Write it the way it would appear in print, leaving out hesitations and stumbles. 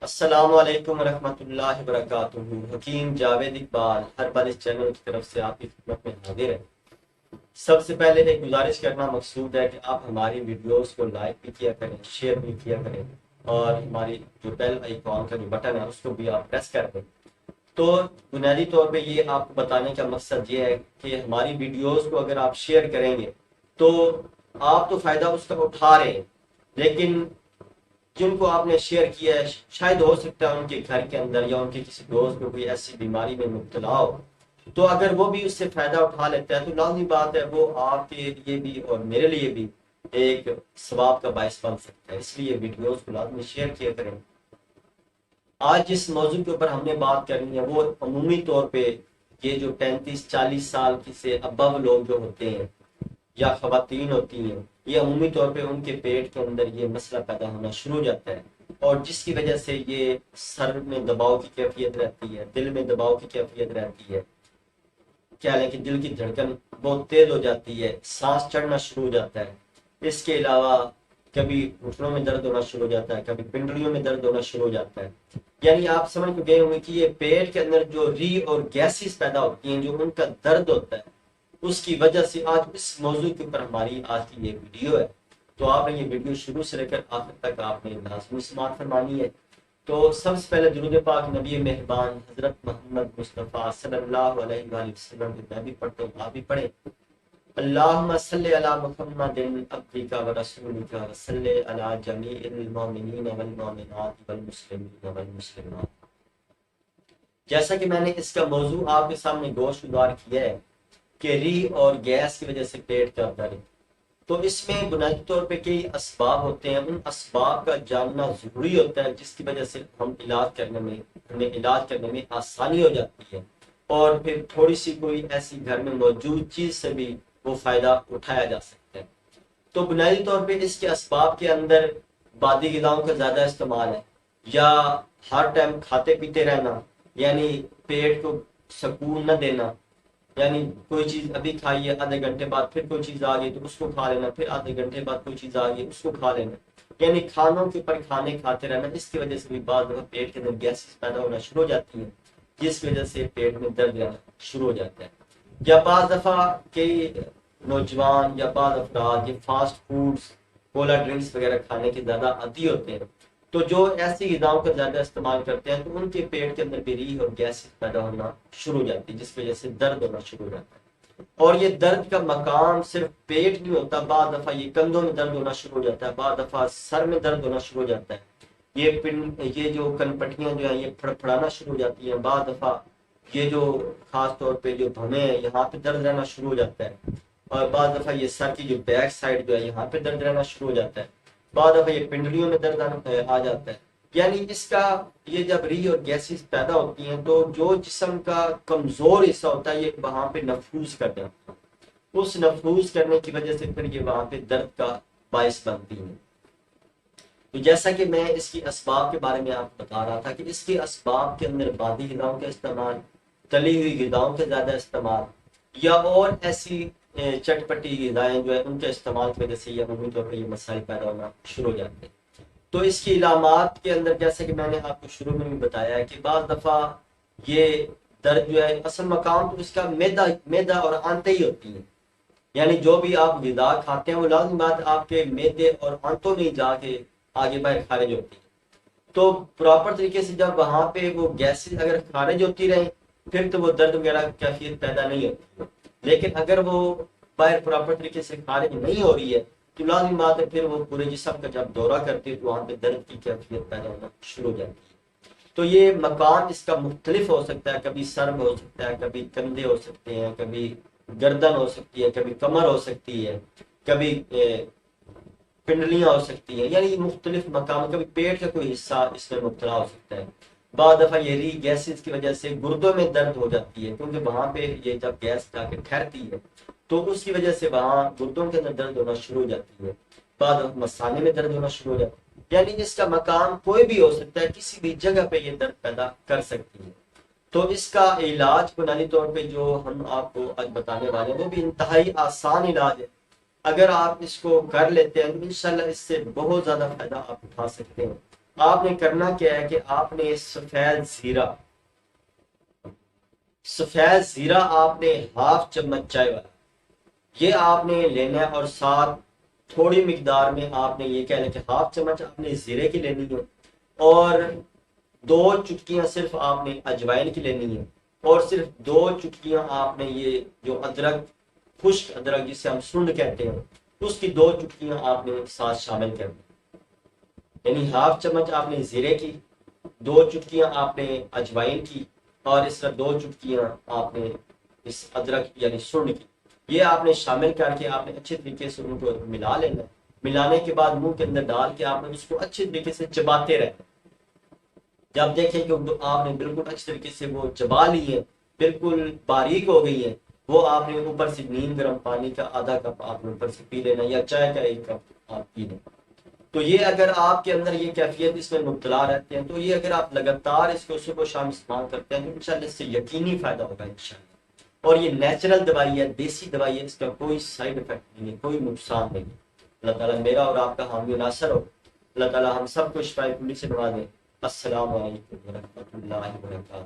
السلام علیکم ورحمۃ اللہ وبرکاتہ۔ حکیم جاوید اقبال ہر بار اس چینل کی طرف سے آپ کی خدمت میں حاضر ہے۔ سب سے پہلے ایک گزارش کرنا مقصود ہے کہ آپ ہماری ویڈیوز کو لائک بھی کیا کریں، شیئر بھی کیا کریں، اور ہماری جو بیل آئیکن کا جو بٹن ہے اس کو بھی آپ پریس کر دیں۔ تو بنیادی طور پہ یہ آپ کو بتانے کا مقصد یہ ہے کہ ہماری ویڈیوز کو اگر آپ شیئر کریں گے تو آپ تو فائدہ اس کا اٹھا رہے ہیں، لیکن جن کو آپ نے شیئر کیا ہے شاید ہو سکتا ہے ان کے گھر کے اندر یا ان کے کسی دوست کو کوئی ایسی بیماری میں مبتلا ہو، تو اگر وہ بھی اس سے فائدہ اٹھا لیتا ہے تو لازمی بات ہے وہ آپ کے لیے بھی اور میرے لیے بھی ایک ثواب کا باعث بن سکتا ہے۔ اس لیے ویڈیوز کو لازمی شیئر کیا کریں۔ آج جس موضوع کے اوپر ہم نے بات کرنی ہے وہ عمومی طور پہ یہ جو 35-40 سال کی سے ابو لوگ جو ہوتے ہیں یا خواتین ہوتی ہیں، یہ عمومی طور پہ ان کے پیٹ کے اندر یہ مسئلہ پیدا ہونا شروع ہو جاتا ہے، اور جس کی وجہ سے یہ سر میں دباؤ کی کیفیت رہتی ہے، دل میں دباؤ کی کیفیت رہتی ہے، کیا ہے کہ دل کی دھڑکن بہت تیز ہو جاتی ہے، سانس چڑھنا شروع ہو جاتا ہے۔ اس کے علاوہ کبھی گھٹنوں میں درد ہونا شروع ہو جاتا ہے، کبھی پنڈلیوں میں درد ہونا شروع ہو جاتا ہے۔ یعنی آپ سمجھ گئے ہوں گے کہ یہ پیٹ کے اندر جو ری اور گیسز پیدا ہوتی ہیں، جو ان کا درد ہوتا ہے، اس کی وجہ سے آج اس موضوع کے اوپر ہماری آج کی یہ ویڈیو ہے۔ تو آپ نے یہ ویڈیو شروع سے لے کر آخر تک آپ نے لازمی سماعت فرمانی ہے۔ تو سب سے پہلے درود پاک نبی مہربان حضرت محمد مصطفیٰ صلی اللہ علیہ وآلہ وسلم کی میں بھی پڑھتا ہوں، آپ بھی پڑھیں۔ اللہم صلی علی محمد عبدک و رسولک و صلی علی جمیع المؤمنین والمؤمنات والمسلمین والمسلمات۔ جیسا کہ میں نے اس کا موضوع آپ کے سامنے گوش گزار کیا ہے کہ ری اور گیس کی وجہ سے پیٹ کا درد، تو اس میں بنیادی طور پہ کئی اسباب ہوتے ہیں۔ ان اسباب کا جاننا ضروری ہوتا ہے جس کی وجہ سے ہمیں علاج کرنے میں آسانی ہو جاتی ہے، اور پھر تھوڑی سی کوئی ایسی گھر میں موجود چیز سے بھی وہ فائدہ اٹھایا جا سکتا ہے۔ تو بنیادی طور پہ اس کے اسباب کے اندر بادی غذاؤں کا زیادہ استعمال ہے، یا ہر ٹائم کھاتے پیتے رہنا، یعنی پیٹ کو سکون نہ دینا، یعنی کوئی چیز ابھی کھائی ہے، آدھے گھنٹے بعد پھر کوئی چیز آ گئی تو اس کو کھا لینا، پھر آدھے گھنٹے بعد کوئی چیز آ گئی اس کو کھا لینا، یعنی کھانوں کے اوپر کھانے کھاتے رہنا۔ اس کی وجہ سے بھی بعض دفعہ پیٹ کے اندر گیسز پیدا ہونا شروع ہو جاتی ہیں، جس کی وجہ سے پیٹ میں درد رہنا شروع ہو جاتا ہے۔ یا بعض دفعہ کئی نوجوان یا بعض افراد یہ فاسٹ فوڈز، کولا ڈرنکس وغیرہ کھانے کے زیادہ عادی ہوتے ہیں، تو جو ایسی غذاؤں کا زیادہ استعمال کرتے ہیں تو ان کے پیٹ کے اندر بھی ری اور گیس پیدا ہونا شروع ہو جاتی ہے، جس کی وجہ سے درد ہونا شروع ہو جاتا ہے۔ اور یہ درد کا مقام صرف پیٹ نہیں ہوتا، بعض دفعہ یہ کندھوں میں درد ہونا شروع ہو جاتا ہے، بعض دفعہ سر میں درد ہونا شروع ہو جاتا ہے، یہ جو کنپٹیاں جو ہیں یہ پھڑپھڑانا شروع ہو جاتی ہیں، بعض دفعہ یہ جو خاص طور پہ جو بھویں ہیں یہاں پہ درد رہنا شروع ہو جاتا ہے، اور بعض دفعہ یہ سر کی جو بیک سائڈ جو ہے یہاں پہ درد رہنا شروع ہو جاتا ہے، بعض دفعہ یہ پنڈلیوں میں درد آ جاتا ہے۔ یعنی اس کا یہ جب ری اور گیسز پیدا ہوتی ہیں تو جو جسم کا کمزور حصہ ہوتا ہے یہ وہاں پہ نفوذ کر جاتا ہے، اس نفوذ کرنے کی وجہ سے پھر یہ وہاں پہ درد کا باعث بنتی ہے۔ تو جیسا کہ میں اس کی اسباب کے بارے میں آپ کو بتا رہا تھا کہ اس کے اسباب کے اندر بادی غذاؤں کا استعمال، تلی ہوئی غذاؤں کا زیادہ استعمال، یا اور ایسی چٹپٹی غذائیں جو ہے ان کے استعمال کی وجہ سے یہ عمومی طور پر یہ مسائل پیدا ہونا شروع ہو جاتے ہیں۔ تو اس کی علامات کے اندر جیسے کہ میں نے آپ کو شروع میں بھی بتایا ہے کہ بعض دفعہ یہ درد جو ہے اصل مقام تو اس کا میدا اور آنتیں ہی ہوتی ہیں، یعنی جو بھی آپ غذا کھاتے ہیں وہ لازم بات آپ کے میدے اور آنتوں میں جا کے آگے باہر خارج ہوتی ہے۔ تو پراپر طریقے سے جب وہاں پہ وہ گیسز اگر خارج ہوتی رہیں پھر تو وہ درد وغیرہ کی کیفیت پیدا نہیں ہوتی، لیکن اگر وہ باہر پراپر طریقے سے خارج نہیں ہو رہی ہے تو لازم بات ہے پھر وہ پورے جسم کا جب دورہ کرتی ہے تو وہاں پہ درد کی کیفیت پیدا ہونا شروع ہو جاتی ہے۔ تو یہ مقام اس کا مختلف ہو سکتا ہے، کبھی سر میں ہو سکتا ہے، کبھی کندھے ہو سکتے ہیں، کبھی گردن ہو سکتی ہے، کبھی کمر ہو سکتی ہے، کبھی پنڈلیاں ہو سکتی ہیں، یعنی مختلف مقام، کبھی پیٹ کا کوئی حصہ اس میں مبتلا ہو سکتا ہے۔ بعض دفعہ یہ ری گیسز کی وجہ سے گردوں میں درد ہو جاتی ہے، کیونکہ وہاں پہ یہ جب گیس جا کے ٹھہرتی ہے تو اس کی وجہ سے وہاں گردوں کے اندر درد ہونا شروع ہو جاتی ہے، بعد مثانے میں درد ہونا شروع ہو جاتا ہے، یعنی اس کا مقام کوئی بھی ہو سکتا ہے، کسی بھی جگہ پہ یہ درد پیدا کر سکتی ہے۔ تو اس کا علاج بنیادی طور پہ جو ہم آپ کو آج بتانے والے ہیں وہ بھی انتہائی آسان علاج ہے۔ اگر آپ اس کو کر لیتے ہیں تو انشاءاللہ اس سے بہت زیادہ فائدہ آپ اٹھا سکتے ہیں۔ آپ نے کرنا کیا ہے کہ آپ نے سفید زیرہ آپ نے ہاف چمچ چائے والا یہ آپ نے لینا ہے، اور ساتھ تھوڑی مقدار میں آپ نے یہ کہہ لیں کہ ہاف چمچ آپ نے زیرے کی لینی ہے، اور 2 چٹکیاں صرف آپ نے اجوائن کی لینی ہے، اور صرف 2 چٹکیاں آپ نے یہ جو ادرک، خشک ادرک جسے ہم سنڈ کہتے ہیں، اس کی 2 چٹکیاں آپ نے ساتھ شامل کرنی، یعنی ہاف چمچ آپ نے زیرے کی، 2 چٹکیاں آپ نے اجوائن کی، اور اس طرح 2 چٹکیاں آپ نے اس ادرک یعنی سنڈ کی، یہ آپ نے شامل کر کے آپ نے اچھے طریقے سے ان کو ملا لینا ہے۔ ملانے کے بعد منہ کے اندر ڈال کے آپ نے اس کو اچھے طریقے سے چباتے رہنا، جب دیکھیں کہ آپ نے بالکل اچھے طریقے سے وہ چبا لی ہے، بالکل باریک ہو گئی ہے، وہ آپ نے اوپر سے نیم گرم پانی کا آدھا کپ آپ نے اوپر سے پی لینا، یا چائے کا 1 کپ آپ پی لیں۔ تو یہ اگر آپ کے اندر یہ کیفیت اس میں مبتلا رہتے ہیں، تو یہ اگر آپ لگاتار اس کو صبح و شام استعمال کرتے ہیں تو انشاءاللہ اس سے یقینی فائدہ ہوگا انشاءاللہ۔ اور یہ نیچرل دوائی ہے، دیسی دوائی ہے، اس کا کوئی سائیڈ افیکٹ نہیں ہے، کوئی نقصان نہیں ہے۔ اللہ تعالیٰ میرا اور آپ کا حامی و ناصر ہو۔ اللہ تعالیٰ ہم سب کو شفائے کلی سے نوازے۔ السلام علیکم ورحمۃ اللہ وبرکاتہ۔